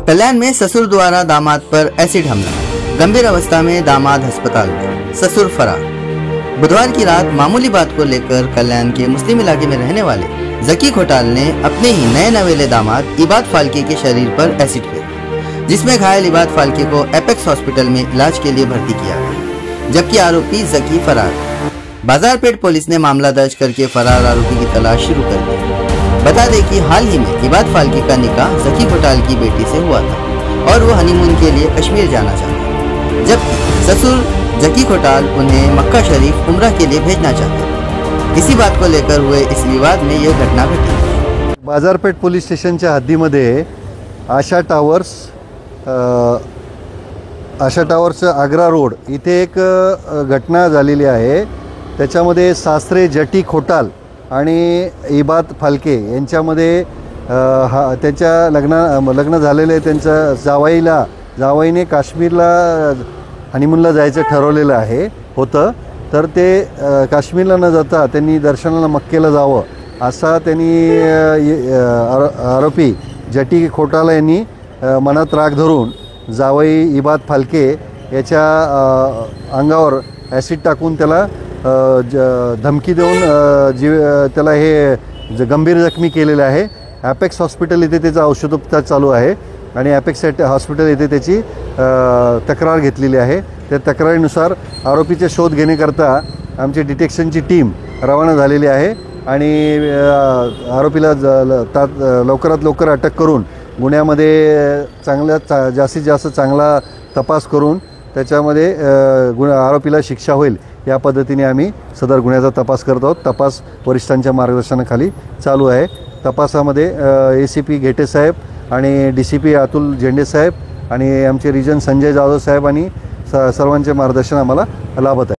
कल्याण में ससुर द्वारा दामाद पर एसिड हमला, गंभीर अवस्था में दामाद अस्पताल में, ससुर फरार। बुधवार की रात मामूली बात को लेकर कल्याण के मुस्लिम इलाके में रहने वाले जकी खोटाल ने अपने ही नए नवेले दामाद इबाद फाल्के के शरीर पर एसिड फेंका, जिसमें घायल इबाद फाल्के को एपेक्स हॉस्पिटल में इलाज के लिए भर्ती किया गया, जबकि आरोपी जकी फरार। बाजारपेट पुलिस ने मामला दर्ज करके फरार आरोपी की तलाश शुरू कर दी। बता दें कि हाल ही में इबाद फाल्के का निकाह जकी खोटाल की बेटी से हुआ था और वो हनीमून के लिए कश्मीर जाना चाहते, जबकि ससुर जकी खोटाल उन्हें मक्का शरीफ उम्रा के लिए भेजना चाहते। इसी बात को लेकर हुए इस विवाद में यह घटना घटी। बाजारपेट पोलीस स्टेशनच्या हद्दीमध्ये आशा टावर्स आग्रा रोड इथे एक घटना झालेली आहे। त्याच्यामध्ये सासरे जटी खोटाल आणि इबाद फाल्के यांच्यामध्ये त्यांच्या लग्न झालेले त्यांच्या जावाईने काश्मीरला हनीमूनला जायचं ठरवलेलं होतं। तर ते काश्मीरला न जाता त्यांनी दर्शनाला मक्केला जावं असा त्यांनी आरोपी जटी खोटाला यांनी मनात राग धरून जावई इबाद फाल्के याच्या अंगावर ॲसिड टाकून त्याला धमकी देऊन त्याला हे गंभीर जखमी केलेले आहे। ॲपेक्स हॉस्पिटल इथे त्याचा औषधोपचार चालू आहे आणि ॲपेक्स हॉस्पिटल इथे त्याची तक्रार घेतलेली आहे। त्या तक्रारीनुसार आरोपीचा शोध घेण्याकरता आमची डिटेक्शनची टीम रवाना झालेली आहे आणि आरोपीला लवकरात लवकर अटक करून गुन्ह्यामध्ये जास्तीत जास्त चांगला तपास करून त्याच्यामध्ये आरोपीला शिक्षा होईल या पद्धतीने आम्ही सदर गुन्ह्याचा तपास करत आहोत। तपास वरिष्ठांच्या मार्गदर्शनाखाली चालू आहे। तपासामध्ये ACP घेटे साहेब आणि DCP अतुल झेंडे साहेब आणि आमचे रिजन संजय जाधव साहेब आणि सर्वांचे मार्गदर्शन आम्हाला लाभत आहे।